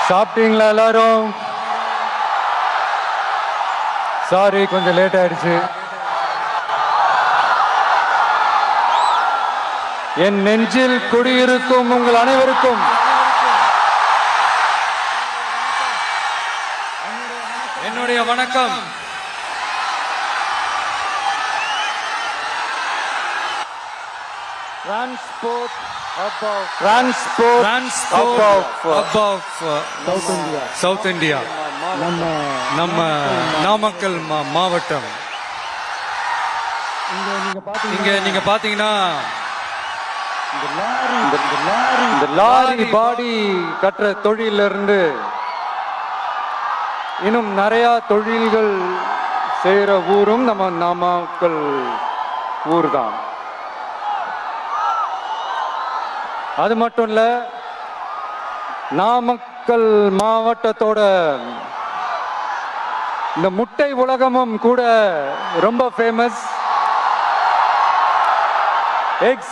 சாப்பிட்டீங்களா எல்லாரும்? சாரி, கொஞ்சம் லேட் ஆயிடுச்சு. என் நெஞ்சில் குடியிருக்கும் உங்கள் அனைவருக்கும் என்னுடைய வணக்கம். சவுத் இந்தியா, நம்ம நாமக்கல் மாவட்டம். இங்க நீங்க பாத்தீங்கன்னா இந்த லாரி பாடி கட்டுற தொழில இருந்து இன்னும் நிறைய தொழில்கள் செய்யற ஊரும் நம்ம நாமக்கல் ஊர் தான். அது மட்டும் இல்ல, நாமக்கல் மாவட்டத்தோட இந்த முட்டை உலகமும் கூட ரொம்ப ஃபேமஸ். எக்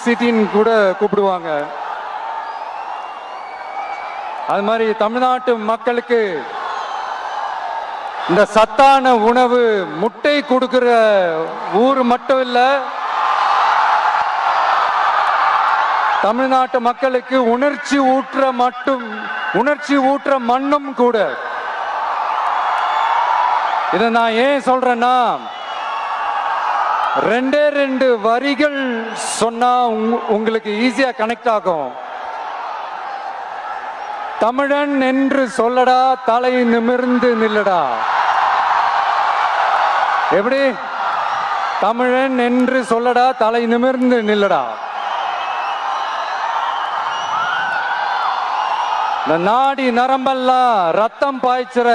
சிட்டின்னு கூட கூப்பிடுவாங்க. அது மாதிரி தமிழ்நாட்டு மக்களுக்கு இந்த சத்தான உணவு முட்டை கொடுக்கிற ஊர் மட்டும் இல்ல, தமிழ்நாட்டு மக்களுக்கு உணர்ச்சி ஊற்ற மண்ணும் கூட. இதை நான் ஏன் சொல்றேன்னா, ரெண்டு வரிகள் சொன்னா உங்களுக்கு ஈஸியா கனெக்ட் ஆகும். தமிழன் என்று சொல்லடா, தலை நிமிர்ந்து நில்லடா. எப்படி? தமிழன் என்று சொல்லடா, தலை நிமிர்ந்து நில்லடா. இந்த நாடி நரம்பெல்லாம் ரத்தம் பாய்ச்சுற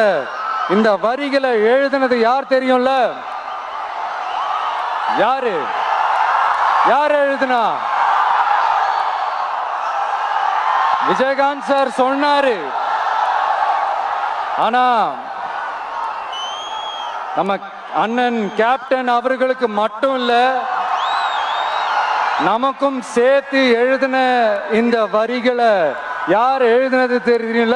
இந்த வரிகளை எழுதினது யார் தெரியும்ல? யார் எழுதுனா? விஜயகாந்த் சார் சொன்னாரு. ஆனா நம்ம அண்ணன் கேப்டன் அவர்களுக்கு மட்டும் இல்ல, நமக்கும் சேர்த்து எழுதின இந்த வரிகளை யார் எழுதினது தெரியல?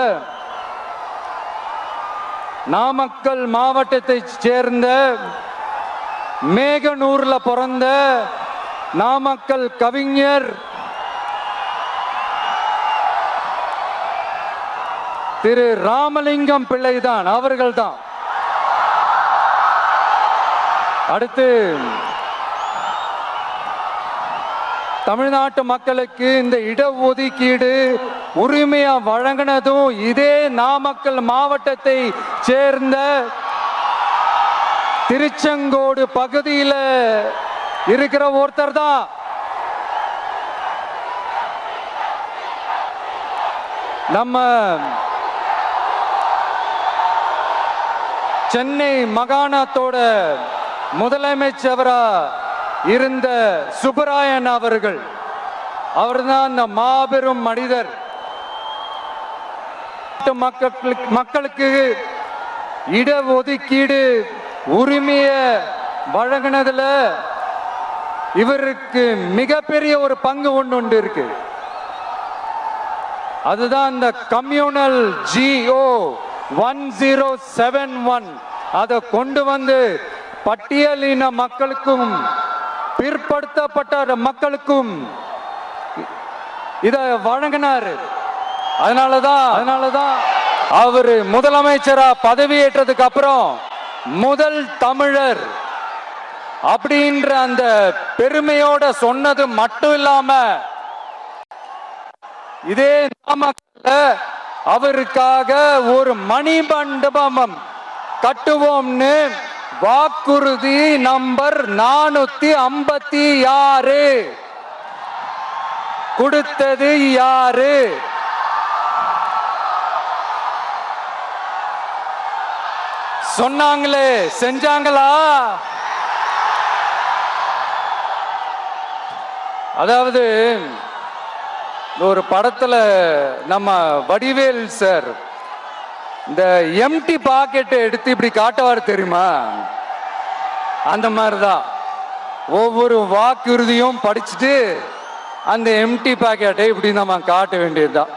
நாமக்கல் மாவட்டத்தை சேர்ந்த மேகனூர்ல பிறந்த நாமக்கல் கவிஞர் திரு ராமலிங்கம் பிள்ளைதான், அவர்கள் தான். அடுத்து தமிழ்நாட்டு மக்களுக்கு இந்த இடஒதுக்கீடு உரிமையா வழங்கினதும் இதே நாமக்கல் மாவட்டத்தை சேர்ந்த திருச்செங்கோடு பகுதியில் இருக்கிற ஒருத்தர் தான். நம்ம சென்னை மாகாணத்தோட முதலமைச்சரா இருந்த சுப்பராயன் அவர்கள். அவர்தான் அந்த மாபெரும் மனிதர். மக்களுக்கு இடஒதுக்கீடு உரிமைய வழங்கினதுல இவருக்கு மிகப்பெரிய ஒரு பங்கு ஒன்று இருக்கு. அதுதான் இந்த கம்யூனல் GO 1071 அதை கொண்டு வந்து பட்டியலின மக்களுக்கும் பிற்படுத்தப்பட்ட மக்களுக்கும் இத வழங்கினார். அதனாலதான் அவரு முதலமைச்சரா பதவியேற்றதுக்கு அப்புறம் முதல் தமிழர் அப்படின்ற அந்த பெருமையோட சொன்னது மட்டும் இல்லாம, இதே நாமக்கல்ல அவருக்காக ஒரு மணிமண்டபம் கட்டுவோம்னு வாக்குறுதி நம்பர் 456 கொடுத்தது யாரு? சொன்னாங்களே, செஞ்சாங்களா? அதாவது ஒரு படத்துல நம்ம வடிவேல் சார் இந்த எம்டி பாக்கெட்டை எடுத்து இப்படி காட்டுவார் தெரியுமா? அந்த மாதிரிதான் ஒவ்வொரு வாக்குறுதியும் படிச்சுட்டு அந்த எம்டி பாக்கெட்டை இப்படி நம்ம காட்ட வேண்டியதுதான்.